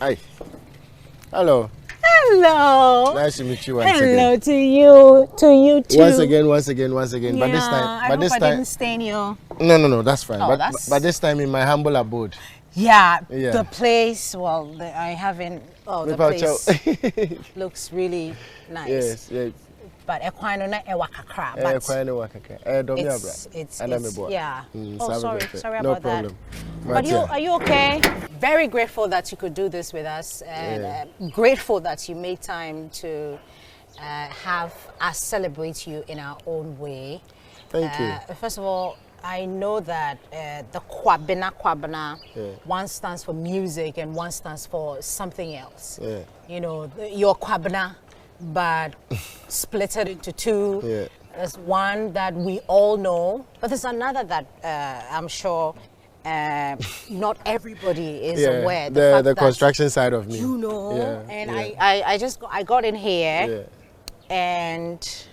Hi. Hello. Hello. Nice to meet you once Hello again. to you. To you too. Once again. Yeah, But this time, I hope I didn't stain you. No, that's fine. Oh, But this time in my humble abode. Yeah. Yeah. The place. Well, I haven't. Oh, the place looks really nice. Yes. But equino na ewakakra. It's yeah. Oh, sorry no about problem. that. But are you okay? Very grateful that you could do this with us, and grateful that you made time to have us celebrate you in our own way. Thank you. First of all, I know that the Kwabena Kwabena, one stands for music and one stands for something else. Yeah. You know, your Kwabena, but split it into two. Yeah. There's one that we all know, but there's another that I'm sure not everybody is aware. The construction side of me. You know, and I got in here, and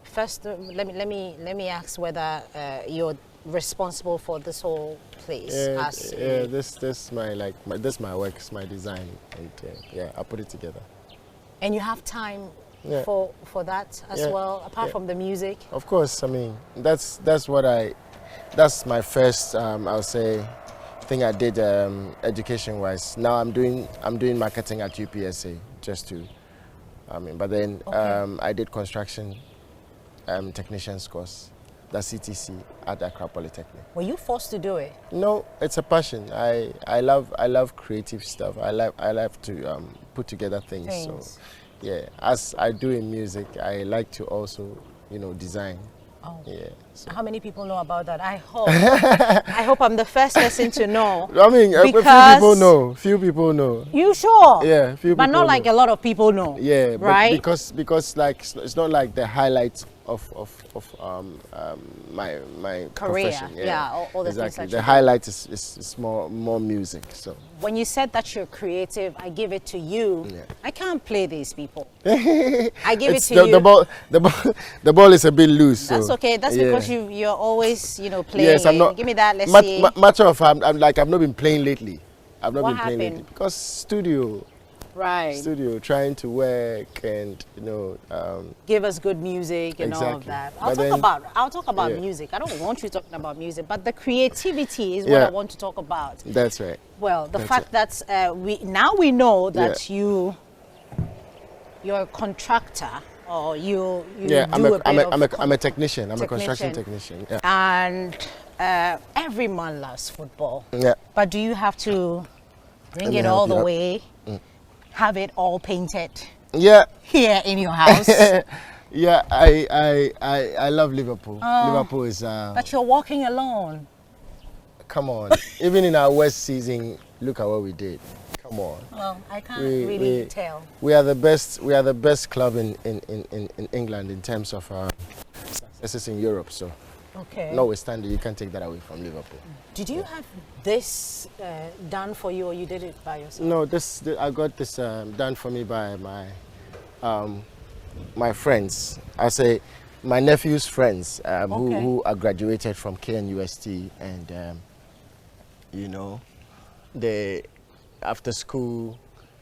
first let me ask whether you're responsible for this whole place. This is my work, it's my design, and I put it together. And you have time for that as well, apart from the music? Of course. I mean, that's my first I'll say thing I did education wise. Now I'm doing marketing at UPSA but then I did construction technician's course, the CTC at Accra Polytechnic. Were you forced to do it? No, it's a passion. I love creative stuff. I love to put together things. So yeah, as I do in music, I like to also design. Oh. Yeah. So. How many people know about that? I hope I'm the first person to know. I mean, few people know. You sure? Yeah, few people. But not like a lot of people know. Yeah, right? Because like it's not like the highlights of my career. profession. All the exactly. things the highlight is more music. So when you said that you're creative, I give it to you. Yeah. I can't play these people. I give it to you. The ball is a bit loose. That's okay. That's because you're always playing. Yes, I'm not. Give me that. Let's see. Matter of fact, I've not been playing lately. What happened? Because studio. Right. Studio, trying to work and give us good music and all of that. I'll talk about music. I don't want you talking about music, but the creativity is what I want to talk about. That's right. Well, the fact that we know that you're a contractor, or you I'm a technician. I'm a construction technician. Yeah. And every man loves football. Yeah. But do you have to bring it all the way? Have it all painted? Yeah. Here in your house? Yeah, I love Liverpool. Liverpool is. But you're walking alone. Come on. Even in our worst season, look at what we did. Come on. Well, I can't really tell. We are the best. We are the best club in England in terms of successes in Europe. So. Okay. Notwithstanding, you can't take that away from Liverpool. Did you have this done for you, or you did it by yourself? No, I got this done for me by my friends. I say my nephew's friends who are graduated from KNUST, and they after school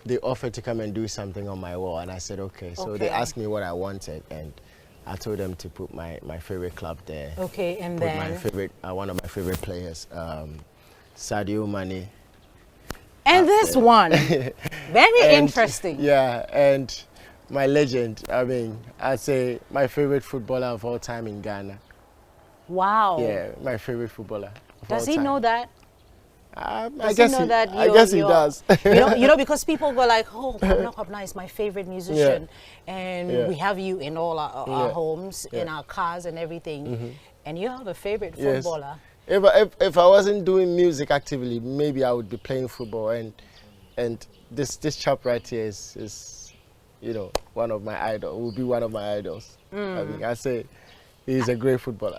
they offered to come and do something on my wall, and I said okay. So they asked me what I wanted, and I told them to put my favorite club there. Okay, and put then my favorite one of my favorite players, Sadio Mane. And this one, very interesting. Yeah, and my legend. I mean, I'd say my favorite footballer of all time in Ghana. Wow. Yeah, my favorite footballer. Does he know that? I guess he does. Because people go like, oh, Kwabena Kwabena is my favorite musician, and we have you in all our homes, in our cars and everything, and you have a favorite footballer. If I wasn't doing music actively, maybe I would be playing football, and this chap right here is one of my idols. Will be one of my idols. I mean, I say he's a great footballer.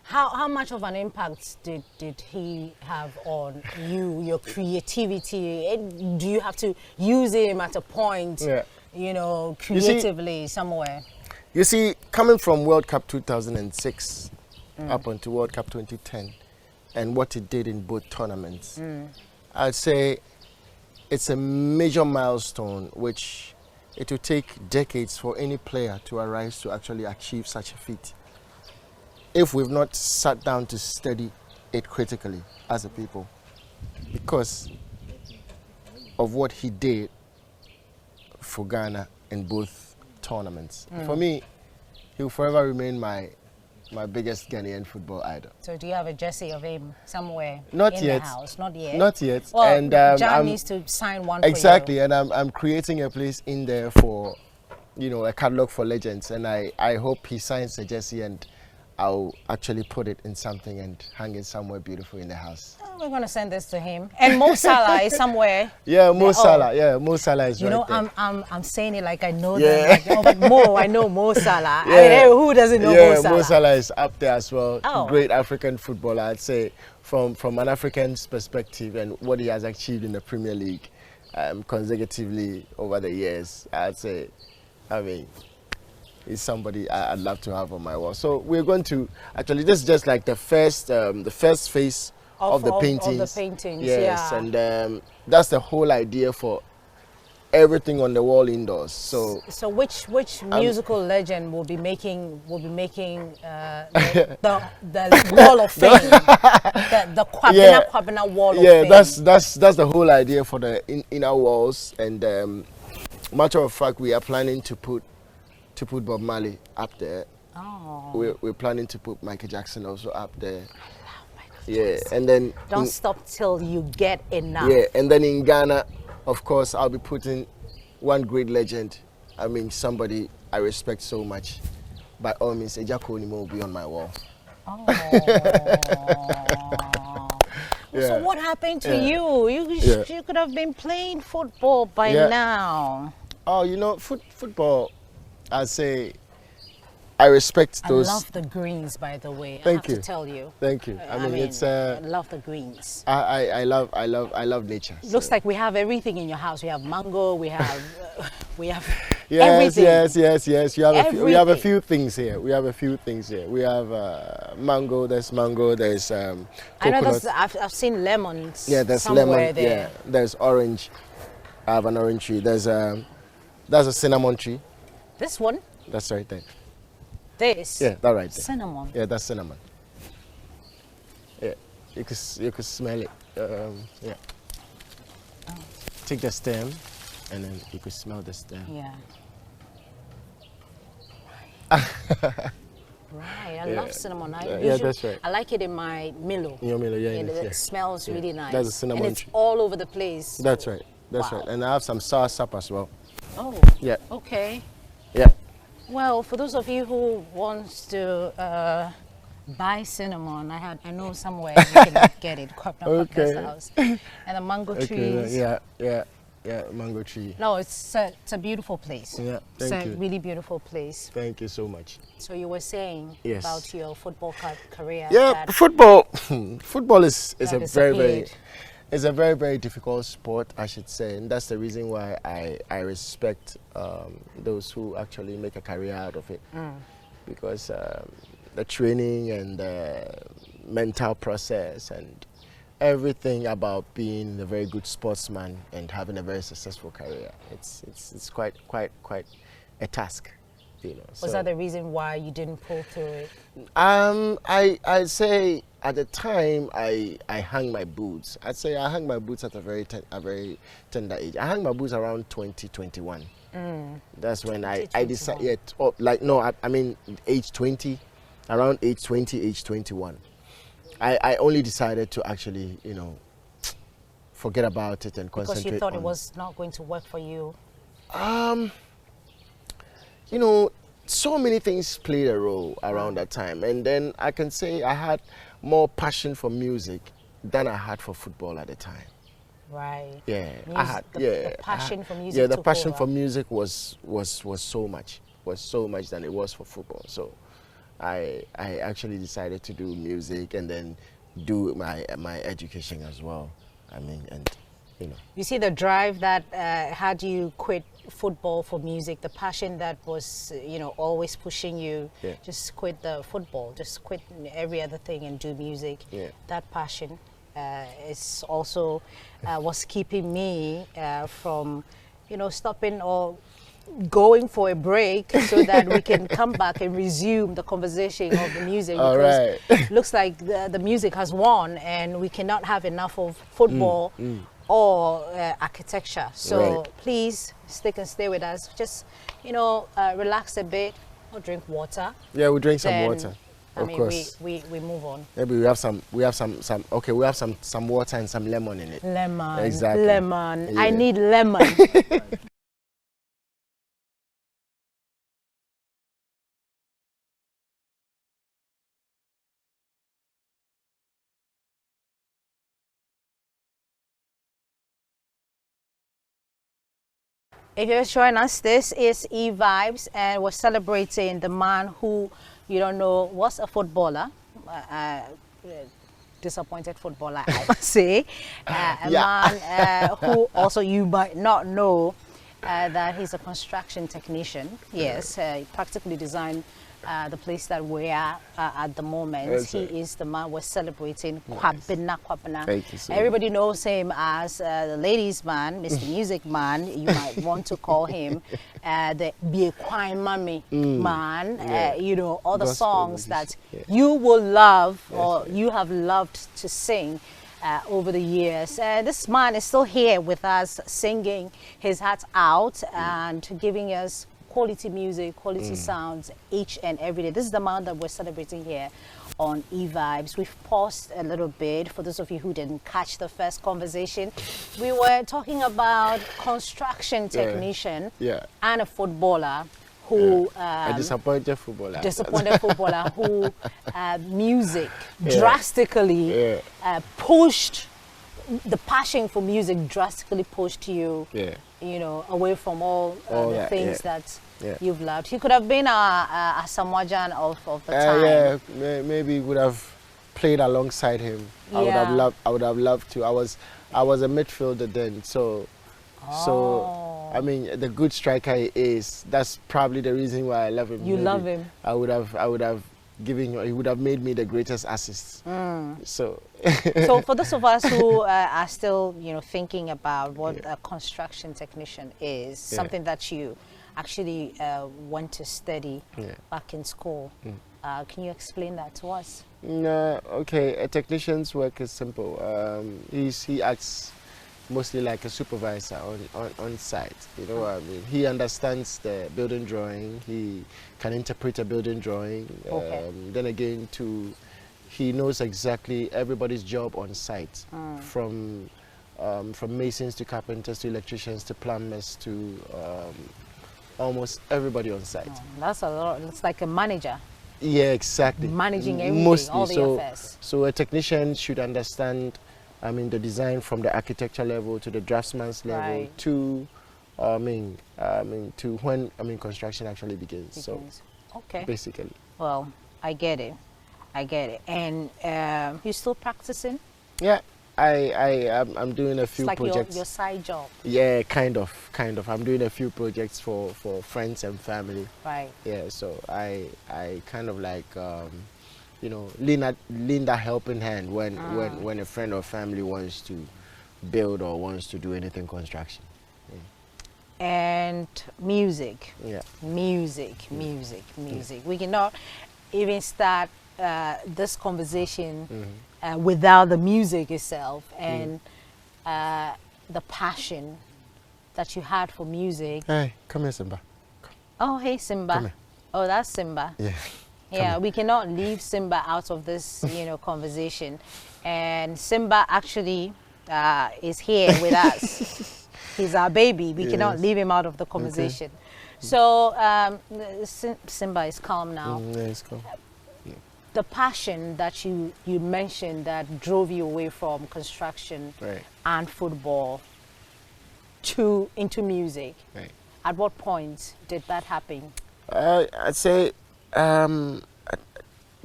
How much of an impact did he have on you, your creativity? Do you have to use him at a point, creatively somewhere? You see, coming from World Cup 2006 up until World Cup 2010, and what he did in both tournaments, I'd say it's a major milestone which it will take decades for any player to arise to actually achieve such a feat. If we've not sat down to study it critically as a people, because of what he did for Ghana in both tournaments. For me, he will forever remain my biggest Ghanaian football idol. So do you have a jersey of him somewhere Not in yet. the house? Not yet. Not yet. Well, And Jan needs to sign one exactly, for you. and I'm creating a place in there for, you know, a catalog for legends, and I hope he signs a jersey and I'll actually put it in something and hang it somewhere beautiful in the house. Oh, we're going to send this to him. And Mo Salah is somewhere. Yeah, Mo Salah. Yeah, Mo Salah is you right know, there. I'm saying it like I know them. Like, oh, but Mo, I know Mo Salah. Yeah. Hey, who doesn't know Mo Salah? Mo Salah is up there as well. Oh. Great African footballer, I'd say, from an African's perspective and what he has achieved in the Premier League consecutively over the years. I'd say, I mean, he's somebody I'd love to have on my wall. So we're going to actually, this is just like the first phase of the paintings. Of the paintings, yes, yeah. and that's the whole idea for everything on the wall indoors. So which musical legend will be making the wall of fame, the Kwabena Kwabena wall of fame? Yeah, that's the whole idea for the inner walls. And matter of fact, we are planning to put Bob Marley up there. Oh. We're planning to put Michael Jackson also up there. Yeah, and then don't stop till you get enough. Yeah, and then in Ghana, of course, I'll be putting one great legend. I mean, somebody I respect so much. By all means, Ejako Onimo will be on my wall. Oh. So what happened to you? You could have been playing football by now. Oh, you know, football, I'd say, I respect those. I love the greens, by the way. Thank I have to tell you. Thank you. I mean, it's. I love the greens. I love nature. It looks like we have everything in your house. We have mango. We have yes, everything. Yes. We have a few things here. We have mango. There's mango. There's coconut. I know I've seen lemons. Yeah, there's somewhere lemon. there. Yeah, there's orange. I have an orange tree. There's a cinnamon tree. This one. That's right there. This? Yeah, that right there. Cinnamon. Yeah, that's cinnamon. Yeah, you could smell it. Yeah. Oh. Take the stem, and then you could smell the stem. Yeah. Right, I love cinnamon. That's right. I like it in my Milo. In your Milo, It smells really nice. That's a cinnamon and it's tree. all over the place. That's right. That's right. And I have some sour sap as well. Oh. Yeah. Okay. Yeah. Well, for those of you who wants to buy cinnamon, I know somewhere you can get it. Okay. House. And the mango trees. Yeah, mango tree. No, it's a beautiful place. Yeah, it's thank you. a really beautiful place. Thank you so much. So you were saying about your football career. Yeah, football is a very, very difficult sport, I should say, and that's the reason why I respect those who actually make a career out of it, because the training and the mental process and everything about being a very good sportsman and having a very successful career, it's quite a task. You know, was that the reason why you didn't pull through it? I'd say at the time I hung my boots. I'd say I hung my boots at a very tender age. I hung my boots around 2021. That's when I decided. I mean age 20, around age 20, age 21. I only decided to actually, you know, forget about it and concentrate. Because you thought it was not going to work for you. You know, so many things played a role around that time, and then I can say I had more passion for music than I had for football at the time. Right. Yeah, the passion for music. Yeah, the passion for music was so much than it was for football. So I actually decided to do music and then do my education as well. I mean, and you know. You see the drive that had you quit football for music, the passion that was, you know, always pushing you, just quit the football, just quit every other thing and do music. Yeah. That passion. is also was keeping me from, stopping or going for a break so that we can come back and resume the conversation of the music. All because right. looks like the music has won and we cannot have enough of football or architecture. So please stick and stay with us. Just, relax a bit or drink water. Yeah, we drink some water. Of course. We move on. Maybe we have some okay, we have some water and some lemon in it. Lemon. Exactly. Lemon. Yeah. I need lemon. If you're joining us, this is E-Vibes, and we're celebrating the man who, you don't know, was a footballer, disappointed footballer, I must say. A man who also you might not know that he's a construction technician. Yes, he practically designed the place that we are at the moment. He is the man we're celebrating, Kwabena Kwabena. Thank you so Everybody knows him as the ladies' man, Mr. Music Man. You might want to call him the Becky Mummy man. All the songs that you will love or you have loved to sing over the years. This man is still here with us, singing his heart out and giving us quality music, quality sounds each and every day. This is the man that we're celebrating here on E-Vibes. We've paused a little bit for those of you who didn't catch the first conversation. We were talking about construction technician and a footballer who a disappointed footballer. Who music drastically pushed, the passion for music drastically pushed you away from all the things that you've loved. He could have been a Samoajan of the time. Maybe would have played alongside him. I would have loved to. I was a midfielder then, so I mean, the good striker he is, that's probably the reason why I love him. You love him. I would have given, he would have made me the greatest assist. So for those of us who are still, thinking about what a construction technician is, something that you actually went to study back in school. Can you explain that to us? Okay, a technician's work is simple. He acts mostly like a supervisor on site. You know what I mean? He understands the building drawing. He can interpret a building drawing. Then again, he knows exactly everybody's job on site, from masons to carpenters to electricians to plumbers to almost everybody on site. That's a lot. It's like a manager. Yeah, exactly. Managing everything, mostly, all the affairs. So a technician should understand, I mean, the design from the architecture level to the draftsman's level to, to when construction actually begins. So, basically. Well, I get it. And you're still practicing? Yeah, I'm doing a few projects. Like your side job. Yeah, kind of. I'm doing a few projects for friends and family. Right. Yeah, so I kind of like lend that helping hand when a friend or family wants to build or wants to do anything construction. And music. Yeah. Music. We cannot even start this conversation without the music itself and the passion that you had for music. Hey, come here, Simba. Come. Oh, hey, Simba. Come here. Oh, that's Simba. Yeah. Yeah, we cannot leave Simba out of this, conversation. And Simba actually is here with us. He's our baby. We cannot leave him out of the conversation. Okay. So Simba is calm now. Yeah, he's calm. The passion that you mentioned that drove you away from construction and football into music. Right. At what point did that happen? I'd say that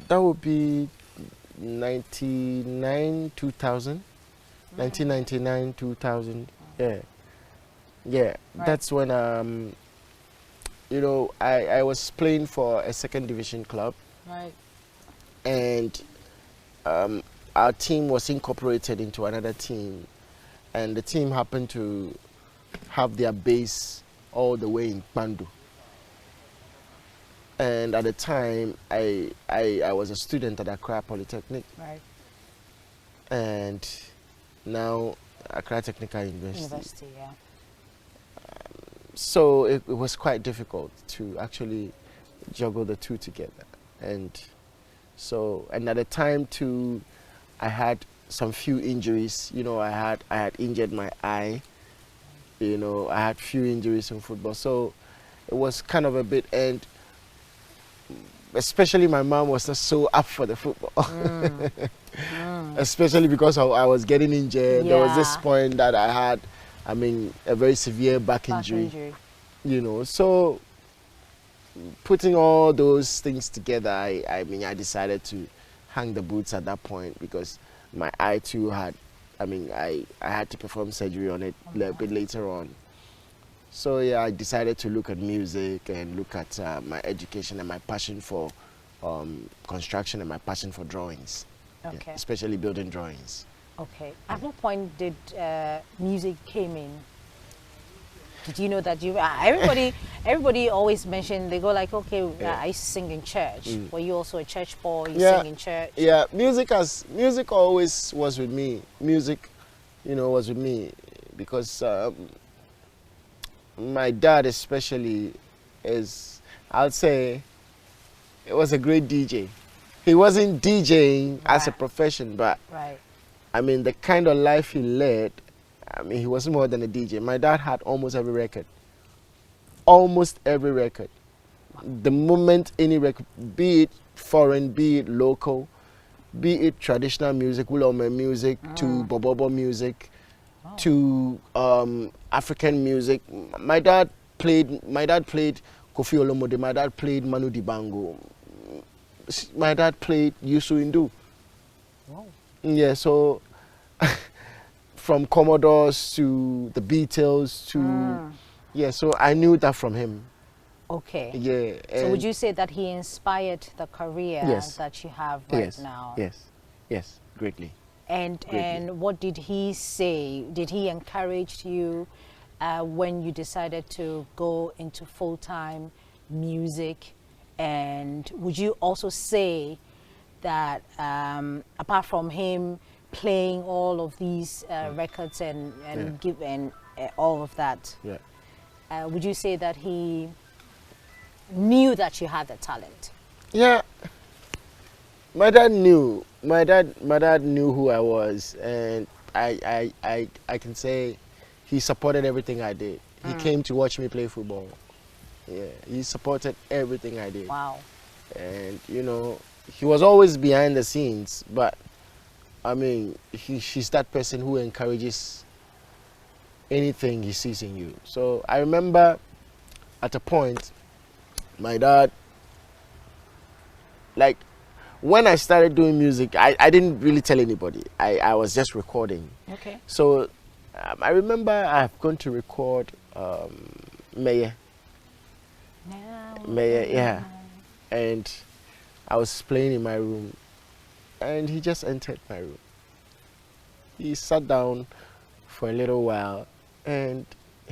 would be 99, 2000. 1999, 2000. Yeah. Right. That's when I was playing for a second division club. Right. And our team was incorporated into another team, and the team happened to have their base all the way in Kpandu. And at the time, I was a student at Accra Polytechnic. Right. And now Accra Technical University. University, yeah. So it was quite difficult to actually juggle the two together. And so, and at the time too, I had some few injuries. You know, I had injured my eye. You know, I had few injuries in football. So it was kind of a bit, and especially my mom was not so up for the football. Especially because I was getting injured. Yeah. There was this point that I had, I mean, a very severe back injury. You know, so putting all those things together, I mean, I decided to hang the boots at that point, because my eye too had, I mean, I had to perform surgery on it a little bit later on. So yeah, I decided to look at music and look at my education and my passion for construction and my passion for drawings. Okay. Yeah, especially building drawings. Okay. At what point did music came in? Did you know that you? Everybody always mention, they go like, okay, I used to sing in church. Were you also a church boy? You sing in church? Yeah, music always was with me. Music, you know, was with me because my dad especially is, I'll say, it was a great DJ. He wasn't DJing as a profession, but I mean, the kind of life he led, I mean, he was more than a DJ. My dad had almost every record. Almost every record. The moment any record, be it foreign, be it local, be it traditional music, Wulome music, to Bobobo music, to African music. My dad played Kofi Olomide, my dad played Manu Dibango. My dad played Yusu Indu. Wow. Yeah, so from Commodores to the Beatles to yeah, so I knew that from him. Okay. Yeah. So would you say that he inspired the career that you have right now? Yes, greatly. And what did he say? Did he encourage you when you decided to go into full-time music? And would you also say that apart from him playing all of these records and all of that, would you say that he knew that you had the talent? Yeah, my dad knew. My dad knew who I was, and I can say he supported everything I did. He came to watch me play football. Yeah, he supported everything I did. Wow. And you know, he was always behind the scenes, but I mean, she's that person who encourages anything he sees in you. So I remember at a point, my dad, like, when I started doing music, I didn't really tell anybody. I was just recording. Okay. So I remember I've gone to record Mayor, yeah. And I was playing in my room, and he just entered my room. He sat down for a little while, and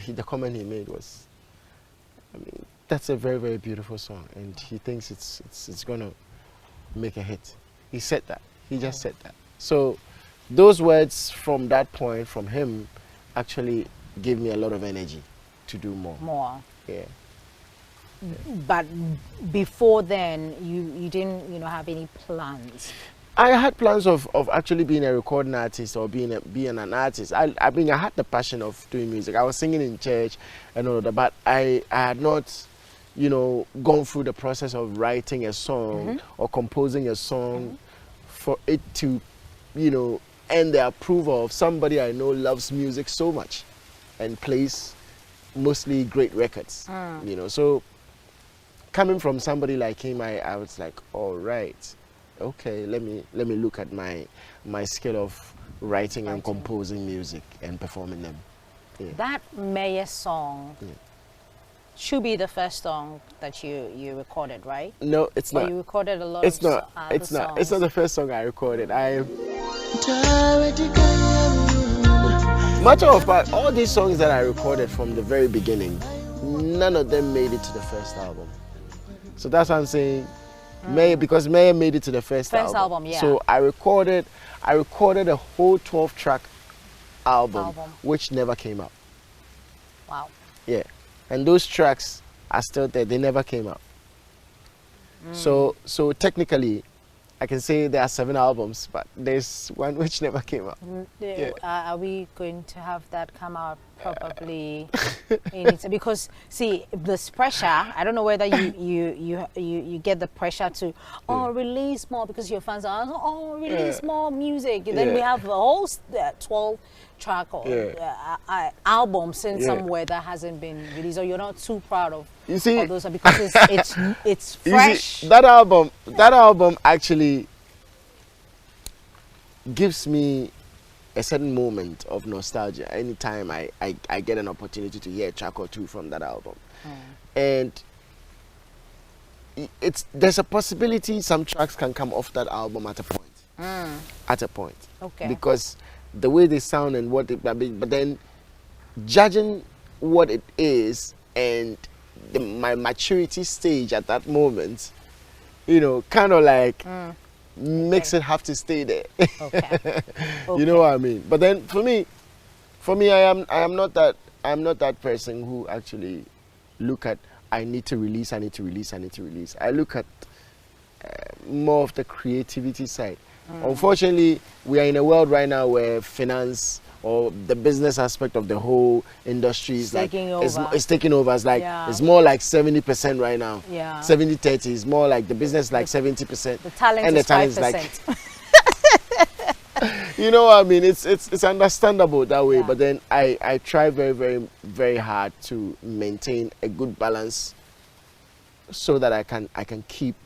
the comment he made was, I mean, that's a very, very beautiful song, and he thinks it's gonna make a hit. He said that. He just said that. So those words from that point, from him, actually gave me a lot of energy to do more. More. Yeah. But before then, you didn't, have any plans? I had plans of actually being a recording artist or being an artist. I mean, I had the passion of doing music. I was singing in church and all that, but I had not, gone through the process of writing a song or composing a song for it to, earn the approval of somebody I know loves music so much and plays mostly great records. So coming from somebody like him, I was like, all right, okay, let me look at my skill of writing and composing music and performing them. Yeah. That Mayor song should be the first song that you recorded, right? No, it's not. Or you recorded a lot it's of not. It's not. It's not the first song I recorded. Matter of fact, all these songs that I recorded from the very beginning, none of them made it to the first album. So that's what I'm saying. Because May made it to the first album. Yeah. So I recorded a whole 12-track album, which never came out. Wow. Yeah. And those tracks are still there. They never came out. So technically, I can say there are 7 albums, but there's one which never came out. Yeah. Are we going to have that come out probably? Because see, this pressure. I don't know whether you get the pressure to release more because your fans are release more music. Then we have a whole 12-track album somewhere that hasn't been released, or you're not too proud of. You see, those because it's fresh. You see, that album actually gives me a certain moment of nostalgia anytime I get an opportunity to hear a track or two from that album. And there's a possibility some tracks can come off that album at a point. At a point. Okay. Because the way they sound and what it, but then judging what it is and my maturity stage at that moment, you know, kind of like makes it have to stay there. Okay. You know what I mean? But then for me, I am not that person who actually look at I need to release. I look at more of the creativity side. Unfortunately, we are in a world right now where finance or the business aspect of the whole industry is taking over. It's like it's more like 70% right now. Yeah. 70-30 is more like the business like 70%. The talent and is the talent 5%. is like you know what I mean? It's understandable that way, but then I try very, very, very hard to maintain a good balance so that I can keep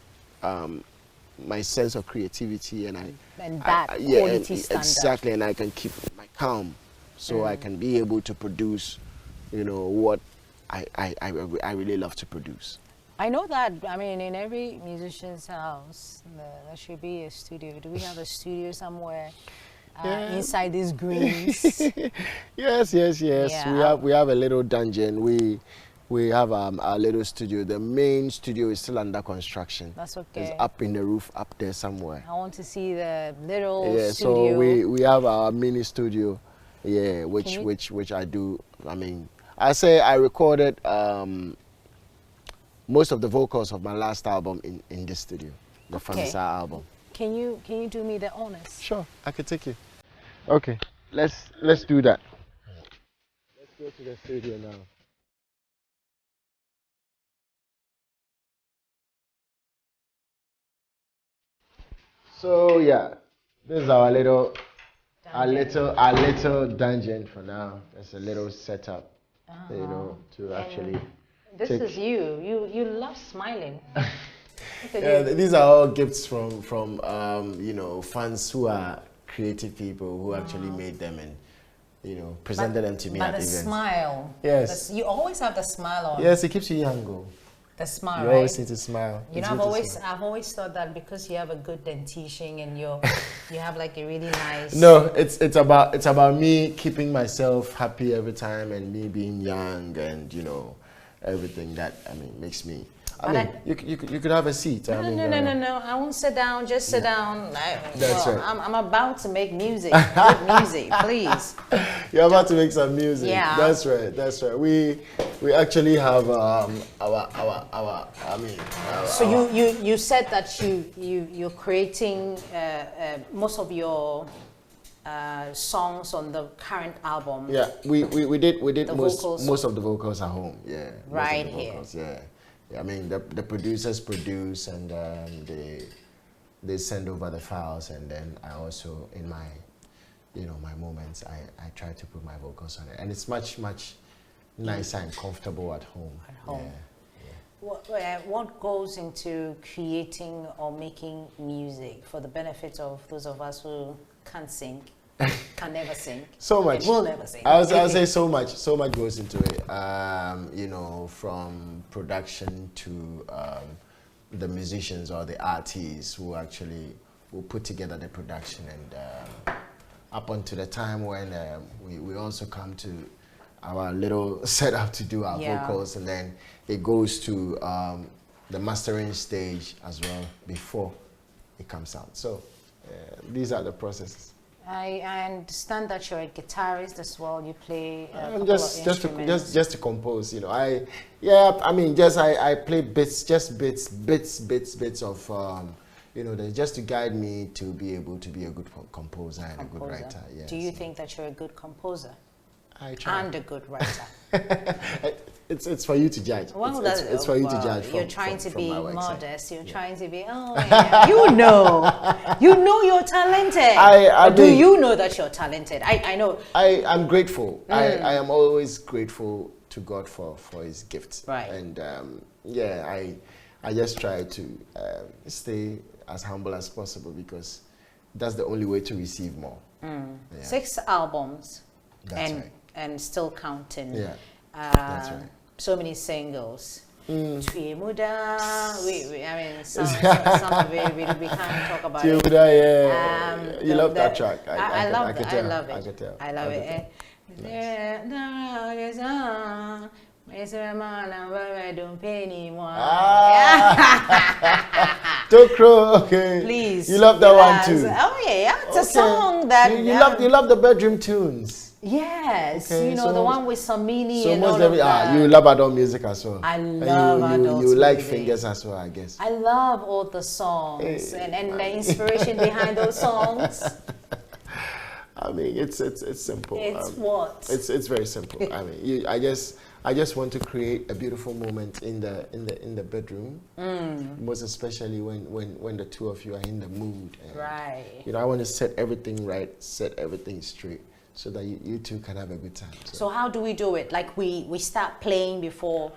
my sense of creativity and quality standard. Exactly, and I can keep my calm so I can be able to produce, you know, what I really love to produce. I know that, I mean, in every musician's house, there should be a studio. Do we have a studio somewhere inside these greens? Yes. Yeah. We have a little dungeon. We have our little studio. The main studio is still under construction. That's okay. It's up in the roof up there somewhere. I want to see the little studio. So we have our mini studio, which I do. I mean, I say I recorded most of the vocals of my last album in this studio, the Fansa album. Can you do me the honors? Sure, I can take you. Okay, let's do that. Let's go to the studio now. So yeah, this is our little dungeon for now. It's a little setup, you know, to actually. This is you love smiling. Yeah, these are all gifts from you know, fans who are creative people who actually made them and, you know, presented them to me at events. But the smile. Yes. You always have the smile on. Yes, it keeps you young. The smile, you always need to smile. You know, I've always thought that because you have a good dentition and you have like a really nice. No, it's about me keeping myself happy every time and me being young and, you know, everything that, I mean, makes me. You could have a seat. No, I won't sit down. Just sit down. That's right. I'm about to make music. Good music, please. You're about to make some music. Yeah. That's right. We actually have our So you said that you're creating most of your songs on the current album. Yeah, we did most of the vocals at home. Yeah. Right here. Yeah. I mean, the producers produce and they send over the files, and then I also, in my, you know, my moments, I try to put my vocals on it, and it's much nicer and comfortable at home. At home. Yeah. What goes into creating or making music for the benefit of those of us who can't sing? Can never sing. So much. Will never sing. I'll say so much goes into it. You know, from production to the musicians or the artists who actually will put together the production and up until the time when we also come to our little setup to do our vocals, and then it goes to the mastering stage as well before it comes out. So these are the processes. I understand that you're a guitarist as well. You play just to compose, you know. I mean, I play bits of you know, just to guide me to be able to be a good composer and a good writer. Yes. Do you think that you're a good composer? I try. And a good writer. It's for you to judge. Well, it's for you to judge. You're trying to be modest. You're trying to be. Oh, you know you're talented. Do you know that you're talented? I know. I'm grateful. I am always grateful to God for His gifts. Right. And I just try to stay as humble as possible, because that's the only way to receive more. 6 albums. That's right. And still counting. Yeah, that's right. So many singles. I mean, some of it we can't talk about it. You love that track. I love it. I love it. Okay. Please. You love that one too. Oh yeah, it's a song that you love the bedroom tunes. Yes, okay, you know, so the one with Samini and all of that. You love adult music as well. I love adult You like music. fingers as well, I guess. I love all the songs and the inspiration behind those songs. I mean, it's simple. It's what? It's very simple. I mean, I just want to create a beautiful moment in the bedroom. Most especially when the two of you are in the mood. And, right. You know, I want to set everything right, set everything straight, so that you two can have a good time. So how do we do it? Like we start playing before.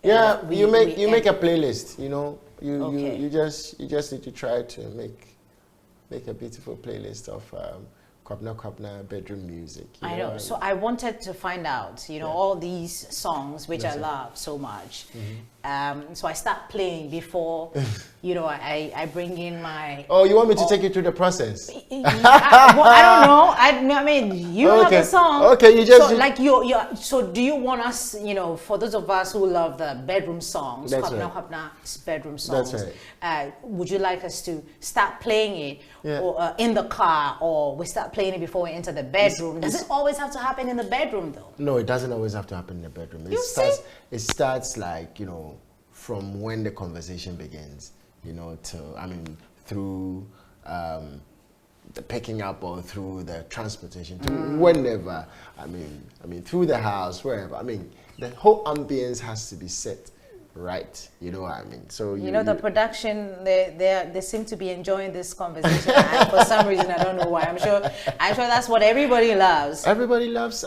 You make a playlist. You know, you just need to try to make a beautiful playlist of Kwabena Kwabena bedroom music. I know. So I wanted to find out, you know, all these songs which I love so much. So I start playing before, you know, I bring in my. Oh, you want me to take you through the process? I don't know. I mean, you have the song. Okay, you just. So like so do you want us, you know, for those of us who love the bedroom songs, Kwabena Kwabena's bedroom songs, that's right. Would you like us to start playing it or in the car, or we start playing it before we enter the bedroom? Does it always have to happen in the bedroom though? No, it doesn't always have to happen in the bedroom. It starts like, you know, from when the conversation begins, you know, through the picking up or through the transportation, to whenever, I mean, through the house, wherever. I mean, the whole ambience has to be set right, you know what I mean? So you know, the production, they seem to be enjoying this conversation. And for some reason, I don't know why. I'm sure that's what everybody loves. Everybody loves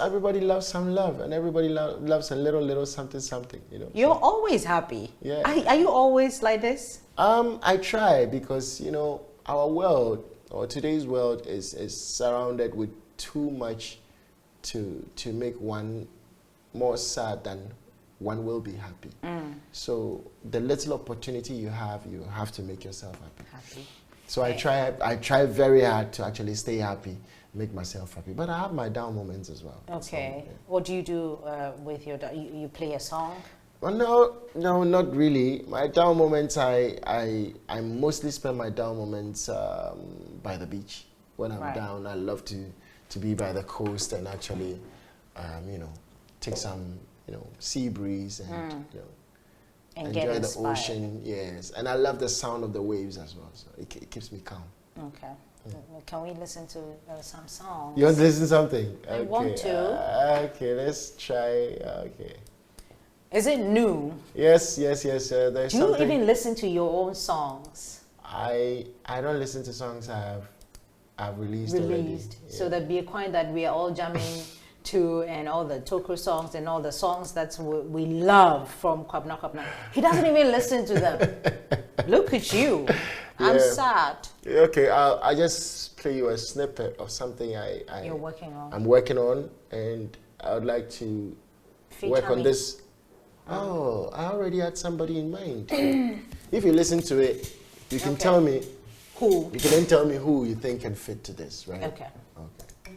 some love, and everybody loves a little something, you know. You're always happy. Yeah. Are you always like this? I try, because, you know, our world, or today's world, is surrounded with too much to make one more sad than one will be happy. So the little opportunity you have to make yourself happy. So I try very hard to actually stay happy, make myself happy. But I have my down moments as well. Okay. So, what do you do with your you play a song? Well, no, not really. My down moments, I mostly spend my down moments by the beach. When I'm down, I love to be by the coast and actually, you know, take some, you know, sea breeze and you know, and enjoy the ocean. Yes, and I love the sound of the waves as well. So it keeps me calm. Okay. Can we listen to some songs? You want to listen to something? I want to. Okay, let's try. Okay. Is it new? Yes. There's Do you even listen to your own songs? I don't listen to songs I've released already. So the Be Quiet that we are all jamming to, and all the Tokyo songs and all the songs that we love from Kwabena Kwabena. He doesn't even listen to them. Look at you. I'm sad. Okay, I just play you a snippet of something You're working on. I'm working on, and I would like to work on this. Oh, I already had somebody in mind. If you listen to it, you can tell me who. You can then tell me who you think can fit to this, right? Okay. Okay.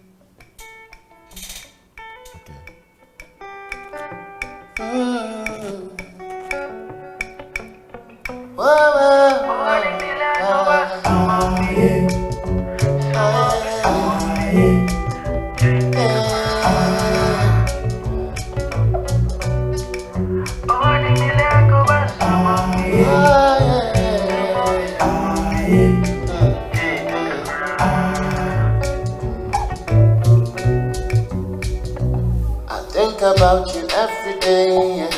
Think about you every day,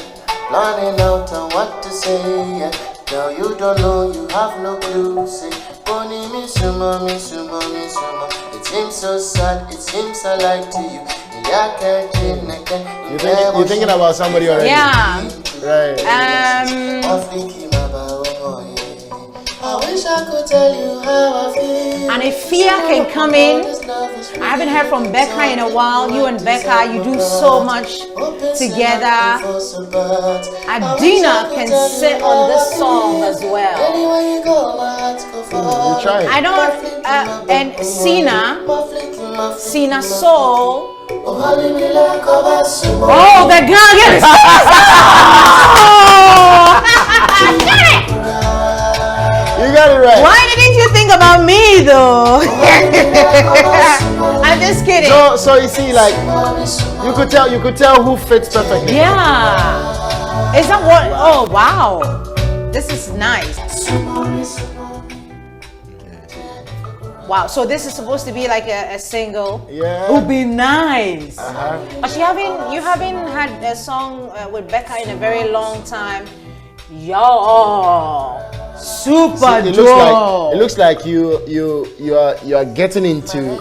planning out on what to say. Girl, you don't know, you have no clue. Say, Bonnie, me sumo, me sumo, me sumo. It seems so sad, it seems so like to you. You're thinking about somebody already? Yeah. Right. I wish I could tell you how I feel. And if fear can come in, I haven't heard from Becca in a while. You and Becca, you do so much together. Adina can sit on this song as well. We're trying. I don't, and Sina Soul. Oh, the girl gets You got it right. Why didn't you think about me though? I'm just kidding. So you see, like you could tell who fits perfectly. Yeah. Is that what? Oh wow, this is nice. Wow. So this is supposed to be like a single. Yeah. Would be nice. But you haven't had a song with Becca in a very long time. Yo. Super dope. It looks like you are getting into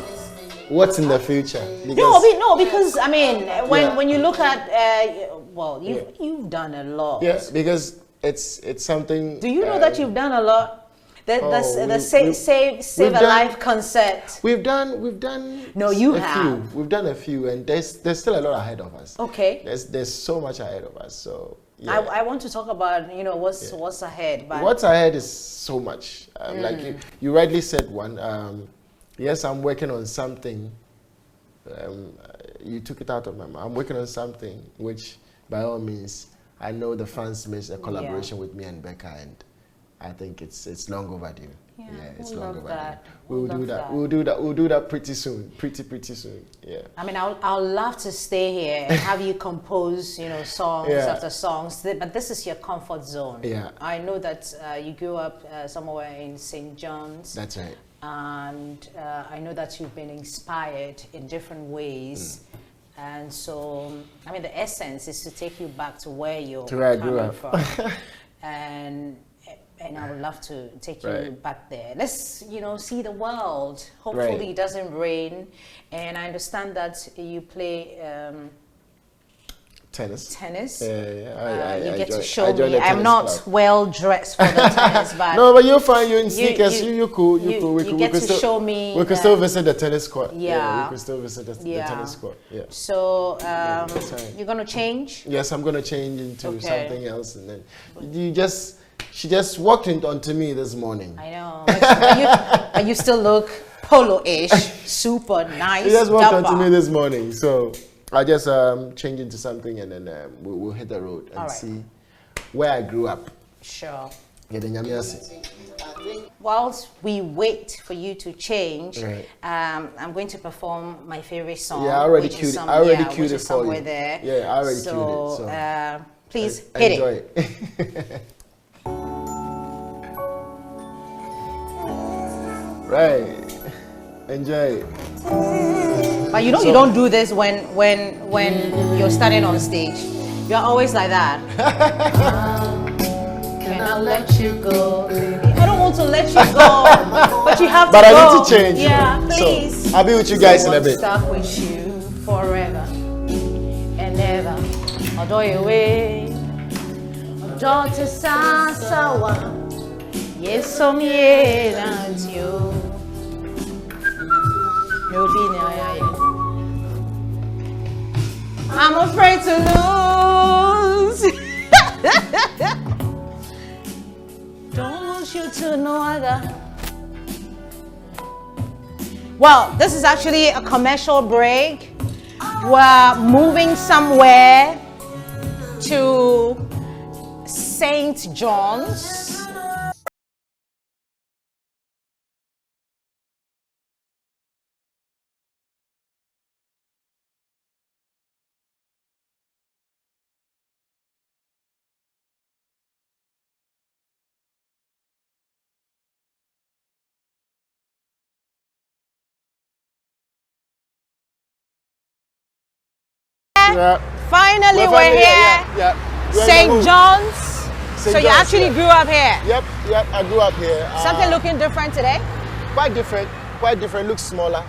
what's in the future. Because I mean, when you look at you've done a lot. Yes, because it's something. Do you know that you've done a lot? The Save a Life concert. We've done. No, you a have. Few. We've done a few, and there's still a lot ahead of us. Okay. There's so much ahead of us. So. Yeah. I want to talk about what's ahead. But what's ahead is so much. Like you rightly said, one. Yes, I'm working on something. You took it out of my mouth. I'm working on something which, by all means, I know the fans miss a collaboration with me and Becca, and I think it's long overdue. Yeah, it's long overdue. That. We'll do that pretty soon. Pretty soon. Yeah. I mean, I'll love to stay here and have you compose, songs after songs. But this is your comfort zone. Yeah. I know that you grew up somewhere in St. John's. That's right. And I know that you've been inspired in different ways. And so, I mean, the essence is to take you back to where you're coming from. And I would love to take you back there. Let's, see the world. Hopefully it doesn't rain. And I understand that you play tennis. Yeah. You get to show me. I'm not well dressed for the tennis, but no, but you're fine. You're in sneakers. You're cool. You get to show me. We can still visit the tennis court. Yeah. We can still visit the tennis court. Yeah. So you're gonna change? Yes, I'm gonna change into something else, and then she just walked onto me this morning. I know. But you still look polo-ish, super nice. She just walked onto me this morning, so I just change into something, and then we'll hit the road and see where I grew up. Sure. Yeah, whilst we wait for you to change, I'm going to perform my favorite song. Yeah, I already queued it for you. There. Yeah, I already queued it. So please hit enjoy it. Right. Enjoy it. But you don't do this when you're standing on stage. You're always like that. Can I let you go? I don't want to let you go, but you have to go. But I need to change. Yeah, please. So, I'll be with you guys in a bit. Stuck with you forever and ever. Although you way, daughter Sasawa. Yes, some year and you. No be I'm afraid to lose. Don't lose you to no other. Well, this is actually a commercial break. We're moving somewhere. to St. John's. Yeah. Finally, we're here. Yeah. St. John's. So you actually grew up here? Yep, I grew up here. Something looking different today? Quite different, looks smaller.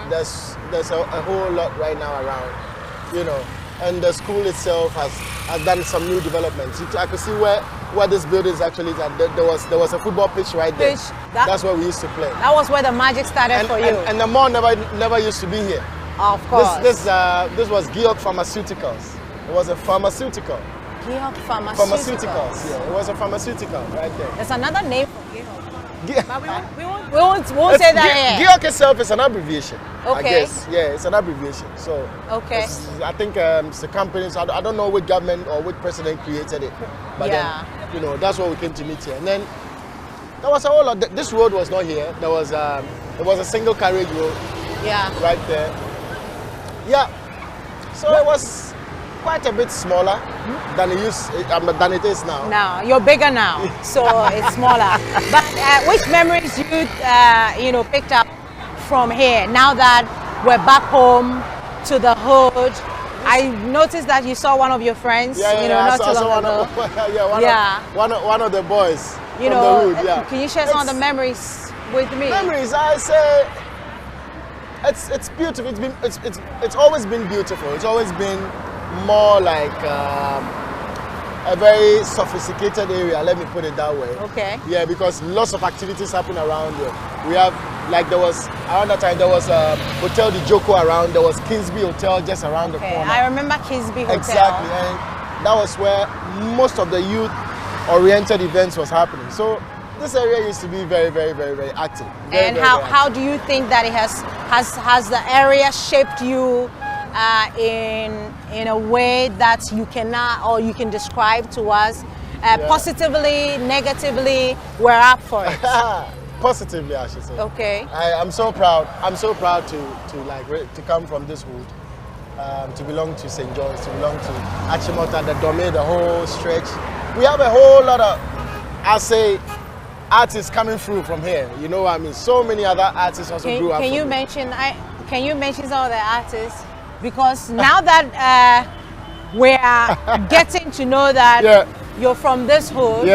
There's a whole lot right now around, you know. And the school itself has done some new developments. I could see where this building is actually at. There was a football pitch right there. That's where we used to play. That was where the magic started for you. And the mall never used to be here. Of course. This was Georg Pharmaceuticals. It was a pharmaceutical. Georg Pharmaceuticals. Pharmaceuticals, yeah. It was a pharmaceutical right there. There's another name for Georg. But we won't say that here. Georg itself is an abbreviation. Okay. I guess. Yeah, it's an abbreviation. So okay. I think it's the companies. I don't know which government or which president created it. But then, you know, that's what we came to meet here. And then there was a whole lot. This road was not here. There was it was a single carriage road. Yeah. Right there. Yeah. So it was quite a bit smaller than it is now. Now you're bigger now, so it's smaller. But which memories you know picked up from here now that we're back home to the hood? I noticed that you saw one of your friends. Not too long ago. One of the boys. You from know, the hood, yeah. Can you share some of the memories with me? Memories, I say. It's beautiful. It's always been beautiful. It's always been more like a very sophisticated area. Let me put it that way. Okay. Yeah, because lots of activities happen around here. We have around that time there was Hotel Di Joko around. There was Kingsby Hotel just around the corner. I remember Kingsby Hotel. Exactly, and that was where most of the youth-oriented events was happening. So this area used to be very, very, very, very active. How do you think that it has the area shaped you in a way that you cannot or you can describe to us positively, negatively? We're up for it. Positively, I should say. Okay. I'm so proud. I'm so proud to come from this hood, to belong to St. John's, to belong to Achimota, the Dome, the whole stretch. We have a whole lot of, I say, artists coming through from here. You know what I mean? So many other artists also grew up. Can you mention some of the artists? Because now that we are getting to know that you're from this hood,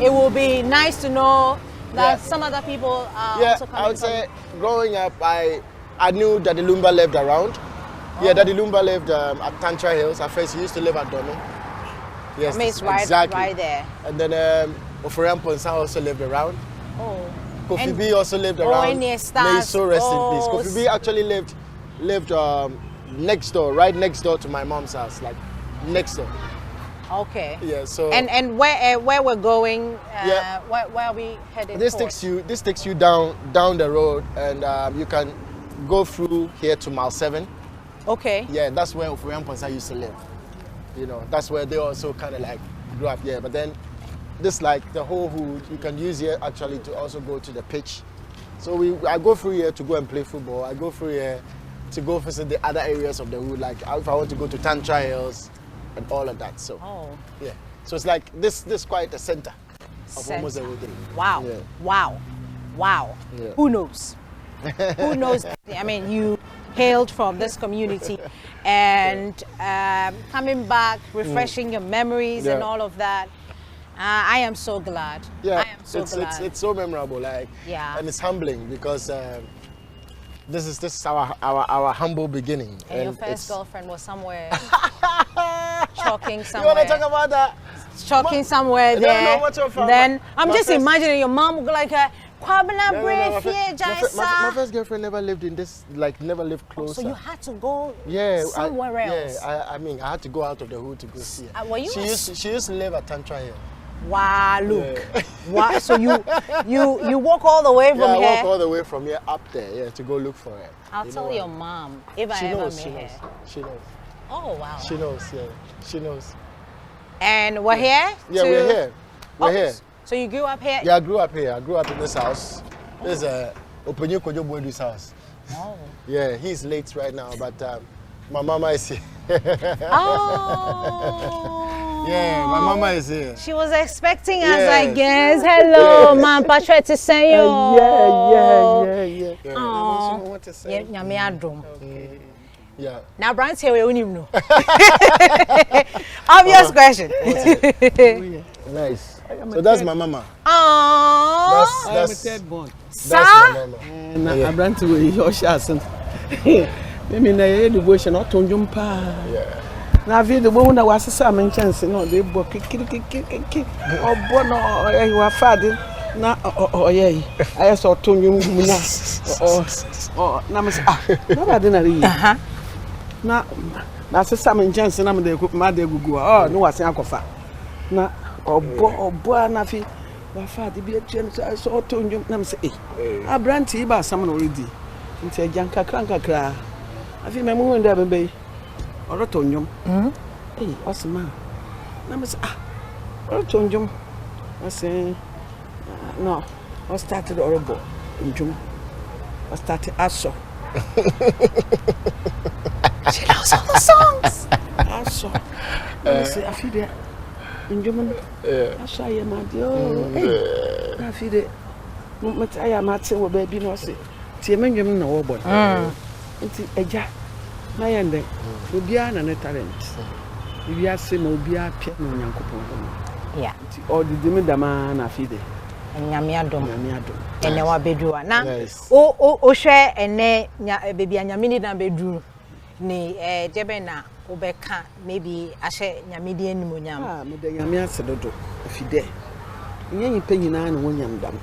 it will be nice to know that some other people are also coming. I would say growing up, I knew that the Lumba lived around. Oh. Yeah, Daddy Lumba lived at Tantra Hills. At first, he used to live at Dono. Yes, I mean, it's right there. And then Oforian Ponsa also lived around. Oh. Kofi B also lived around. May he so rest in peace. Kofi B actually lived next door, right next door to my mom's house, like next door. Okay. Yeah. So. And where we're going? Where are we headed? This takes you down the road, and you can go through here to Mile 7. Okay. Yeah, that's where Oforian Ponsa used to live. You know, that's where they also kind of like grew up. Yeah, but then this like the whole hood you can use here actually to also go to the pitch. So I go through here to go and play football. I go through here to go visit the other areas of the hood, like if I want to go to Tantra Hills and all of that. So yeah, so it's like this quite a center of almost everything. Wow, yeah. wow. Yeah. Who knows? Who knows? I mean, you hailed from this community, and coming back, refreshing your memories and all of that. I am so glad. Yeah, I am so glad. It's so memorable, like, and it's humbling because this is our humble beginning. And your first girlfriend was somewhere chalking somewhere. You want to talk about that? Chalking somewhere there. Then I'm just imagining your mom would go like, Kwabena my first girlfriend never lived in this, like never lived closer. So you had to go somewhere else. Yeah, I mean, I had to go out of the hood to go see her. She used to live at Tantra Hill. Wow, look. Yeah. Wow, so you walk all the way from here? I walk all the way from here up there, to go look for her. I'll tell your mom if I ever meet her. She knows. Oh, wow. She knows, yeah. She knows. And we're here? Yeah, we're here. We're here. So you grew up here? Yeah, I grew up here. I grew up in this house. This is Openyo Kojo Boydu's house. Oh. Yeah, he's late right now, but my mama is here. Oh. Yeah, my mama is here. She was expecting us, I guess. Hello, man. Patrick to say you. Yeah. Oh. What to say? Okay. Yeah. Now, Brian's here. We don't even know. Obvious question. Nice. So that's my mama. Oh. I am a third born. That's my mama. And I ran to your shots. Maybe na devotion not on jumpa. Yeah. Na vi the woman that was some chance no they book kiki or bono you are father na yeah I saw to you na me nobody na ri na some chance na me dey ma dey gugu no was akofa na obo na fi wa father bi atwa so to you na me say abranti ba some already nti ajanka kra afi me mu nda bebe Orotonjum. Hey, what's the man? I say, Orotonjum. I say, no, I started Orobo. Njum. I started Aso. She knows all the songs. Aso. I say, I feel that. Njum. Aso, I am my dear. Hey, I feel that. But I am at say, baby, no say. Tiamenjum no boy. It's a jack. Na yende obia na ne talent bibia se ma obia pia na Nyankopon Yeah. All the dimedama na fide Nyame adom ene wa bedua na o hwe ene baby anyame ni na bedu ni debe na obeka maybe ahye nyame di animu nyam me de nyame asedodo fide nyenyi pe nyina na wonyam dam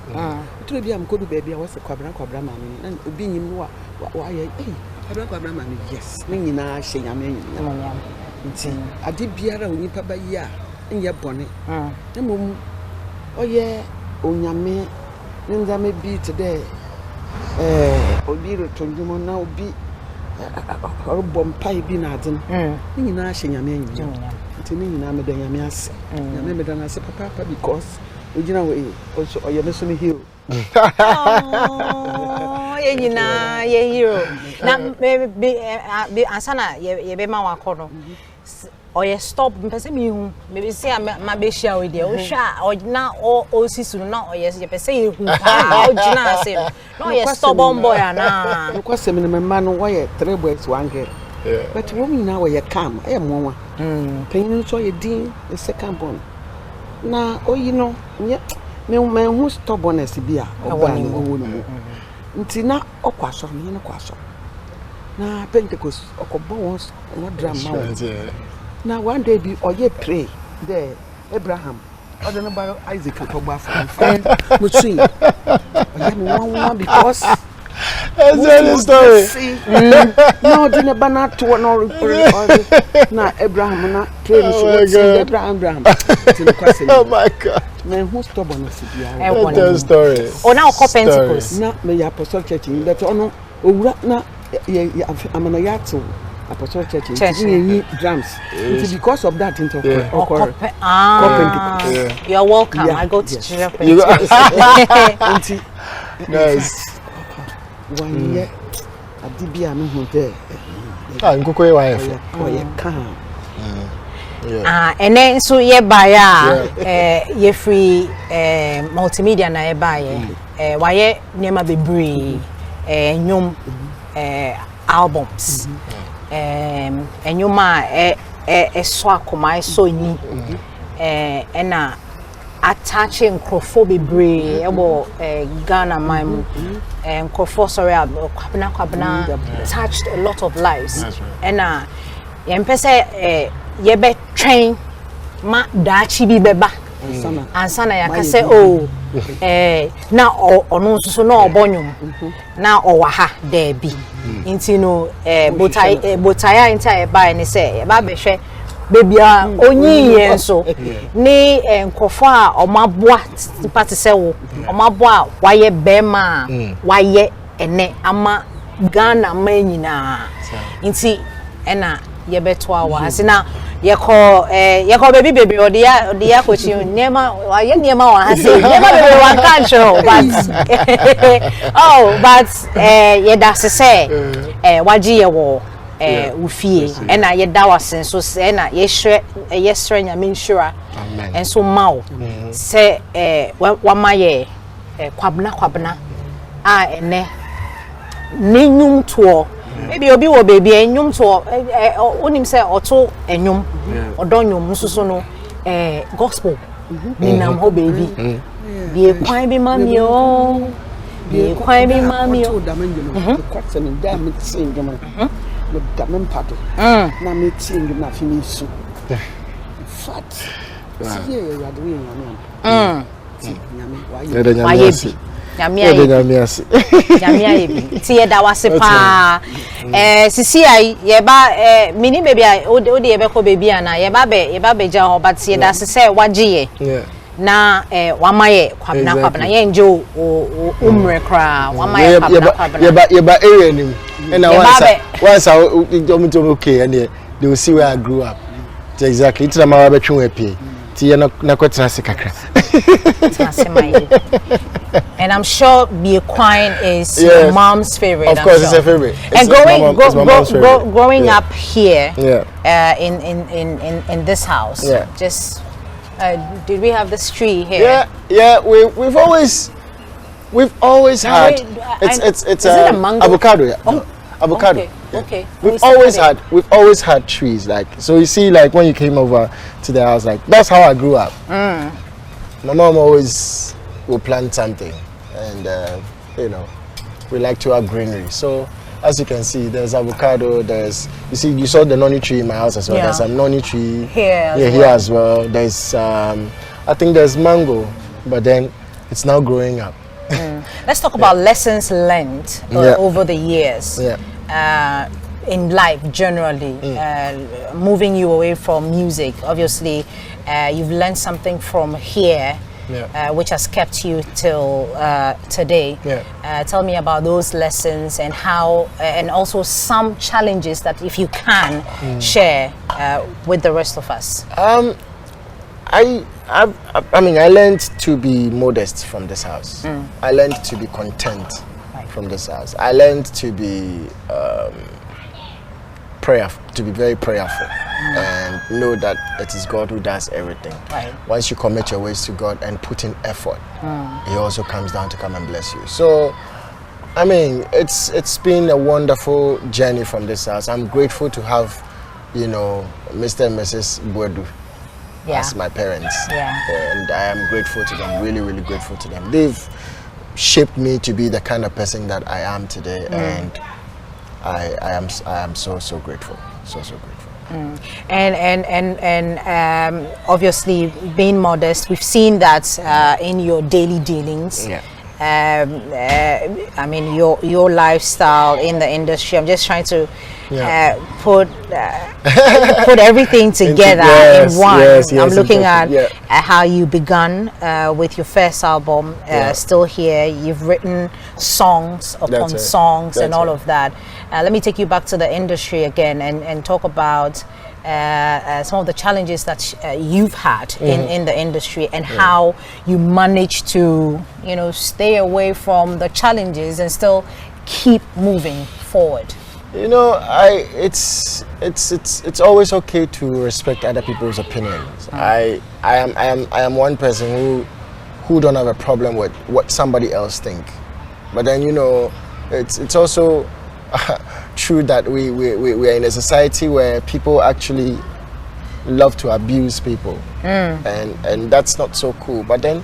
tro bia mkodu baby a wose kwabra ma me na obi nyim no wa ye Kwabena Kwabena yes me nyina hye nyame nyina nti ade biara onipa ba yi a enye bone na mom oye onyame nza me bi today obi rotonjumo na obi orobom pai bi na adem me nyina hye nyame nyina nti me nyina me da nyame ase nyame me da na ase papa because ojina we also oye me so me heal ye nyina ye hero na be ansana ye be ma wakono oye stop mpese mi hu maybe say ma be share we there o hwa na o sisu na oye ye pese ye hu pa o gina ase no ye stubborn boy ana no kwase me mema no wo ye 3 boys 1 girl but wo mi na wo ye calm e mo wa pain so ye din the second born na oyi no nye me hu stubbornness bi a oba ni wo no nti na okwaso me ne kwaso na Pentecost okobo wons na drama na one day bi oye pray there Abraham odo no ba Isaac to gba for mutui oye me one because that's the story no didn't bana to no na Abraham na pray so Abraham oh my God. Man, who stubbornness be That's the story. Oh, now Pentecost. Na me Apostle Church in that ono owura na amana yato Apostle Church in drums. It's because of that into You're welcome. Yeah. I go to church. Nice. One year adibia me hu there. Nkoko ye wife. Oh, ye calm. And then so ye buy ye free multimedia na ye buy why ye nema bebree nyom albums nyoma so akoma so ni na attaching crofo bebree ebo Ghana man crofo sorry Kwabena touched a lot of lives and ye mpese ye be train ma dachi bi beba ansana yakase na ono nso na obonyum na owaha da bi nti no botaya nta e ba ni se e ba be hwe bebia onyi ye nso ni nkofo a omaboa pati se wo omaboa waye bema waye ene ama Ghana man nyina nti ena ye beto awa asina yeko baby or the coach you nema wa hase nema baby one can't show but that's say waji ye wo ufie and na ye da wasen so say na ye hwe nyame nsura and so mawo say wamaye kwabena ene nenyum to maybe obi wo baby enyum to onim say oto enyum odonyum nsusu no gospel ninam ho baby bi kwan bi mami o bi kwan bi mami o kwatse ni da me tsinge mo no da me mpato na me tsinge na fi mi su fat see you are doing nyame nyame bi ti ye da wase pa sisi ai ye ba mini baby ai o de ye be ko baby ana ye ba be ja ho but ye da se wagie na wamaye kwabena ye njo umre kra wamaye kwabena ye ba area nim and once okay and they will see where I grew up exactly it's na ma ba twen apie ti ye na kwetena se kakra and I'm sure Be Quine is your mom's favorite. Of course, it's a favorite. And growing up here, in this house, just did we have this tree here? Yeah. We've always had. It's is it a mango? Avocado. Yeah. Oh, avocado. Okay. We've always had trees like so. You see, like when you came over to the house, like that's how I grew up. My mom always will plant something, and we like to have greenery. So as you can see, there's avocado. You saw the noni tree in my house as well. There's a noni tree here as well. There's I think there's mango, but then it's now growing up. Let's talk about lessons learned over the years. In life generally, moving you away from music. Obviously, you've learned something from here, which has kept you till today. Tell me about those lessons and how, and also some challenges that, if you can, share with the rest of us. I learned to be modest from this house. I learned to be content from this house. I learned to be very prayerful and know that it is God who does everything. Once you commit your ways to God and put in effort, He also comes down to come and bless you. So it's been a wonderful journey from this house. I'm grateful to have Mr. and Mrs. Bwedu as my parents, and I am grateful to them, really, really grateful to them. They've shaped me to be the kind of person that I am today, and I am so grateful, so grateful. And obviously being modest, we've seen that in your daily dealings. I mean your lifestyle in the industry. I'm just trying to put everything together in one. I'm looking at how you begun with your first album, Still Here. You've written songs upon songs and all of that. Let me take you back to the industry again and talk about some of the challenges that you've had in the industry and how you managed to stay away from the challenges and still keep moving forward. It's always okay to respect other people's opinions. I am one person who don't have a problem with what somebody else think, but then it's also true that we are in a society where people actually love to abuse people, and that's not so cool. But then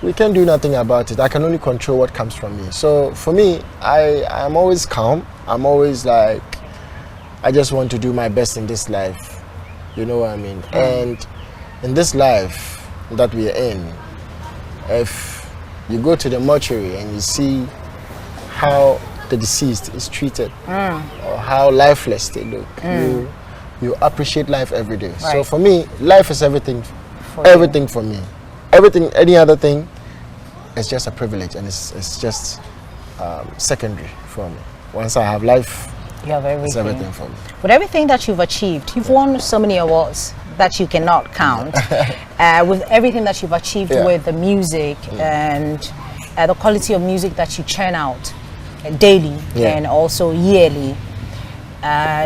we can do nothing about it. I can only control what comes from me. So for me, I'm always calm. I'm always like, I just want to do my best in this life. You know what I mean? And in this life that we are in, if you go to the mortuary and you see how the deceased is treated or how lifeless they look, you appreciate life every day. So for me, life is everything for me. Everything, any other thing, is just a privilege, and it's just secondary for me. Once I have life You have everything. It's everything for me. With everything that you've achieved, you've won so many awards that you cannot count. With everything that you've achieved with the music and the quality of music that you churn out daily and also yearly,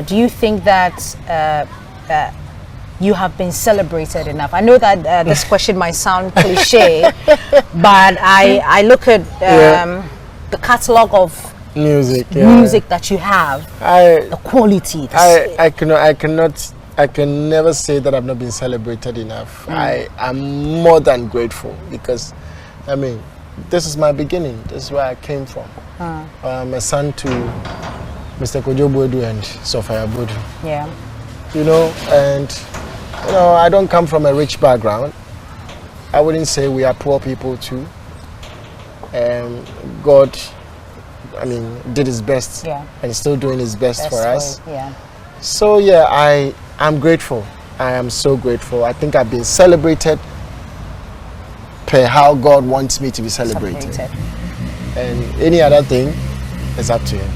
do you think that you have been celebrated enough? I know that this question might sound cliche, but I look at the catalog of music that you have, the quality. I can never say that I've not been celebrated enough. I am more than grateful because, I mean, this is my beginning. This is where I came from. I'm a son to Mr. Kojo Bodu and Sophia Bodu. Yeah. You know, and you know, I don't come from a rich background. I wouldn't say we are poor people too. And God, I mean, did His best and still doing His best for us. Yeah. So yeah, I'm grateful. I am so grateful. I think I've been celebrated per how God wants me to be celebrated. And any other thing is up to Him.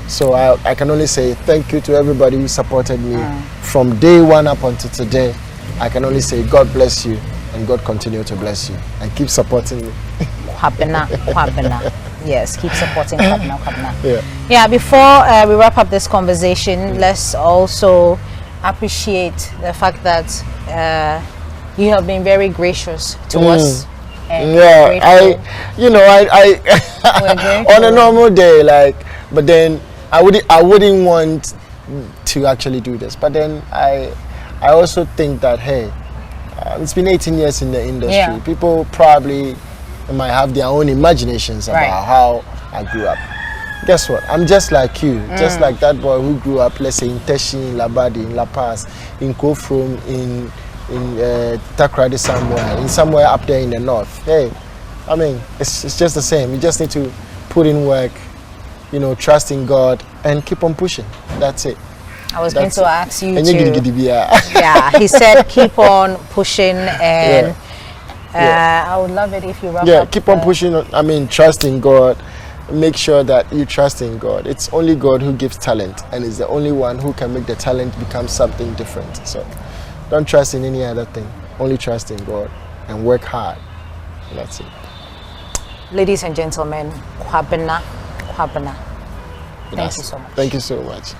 So I can only say thank you to everybody who supported me from day one up until today. I can only say God bless you and God continue to bless you and keep supporting me. Kwabena Kwabena. Yes, keep supporting Kwabena Kwabena. Yeah, before we wrap up this conversation, let's also appreciate the fact that you have been very gracious to us. Yeah, I on a normal day, like, but then I wouldn't want to actually do this. But then I also think that, hey, it's been 18 years in the industry. People probably might have their own imaginations about how I grew up. Guess what? I'm just like you, just like that boy who grew up, let's say, in Teshi, in Labadi, in La Paz, in Kofrum, in Takrady somewhere up there in the north. Hey, I mean, it's just the same. You just need to put in work, you know, trust in God and keep on pushing. That's it. I was going to ask you to. Yeah, he said keep on pushing and I would love it if you wrap up. Yeah, keep on pushing. I mean, trust in God. Make sure that you trust in God. It's only God who gives talent and is the only one who can make the talent become something different. So don't trust in any other thing. Only trust in God and work hard. And that's it. Ladies and gentlemen, Kwabena Kwabena. Thank you so much. Thank you so much.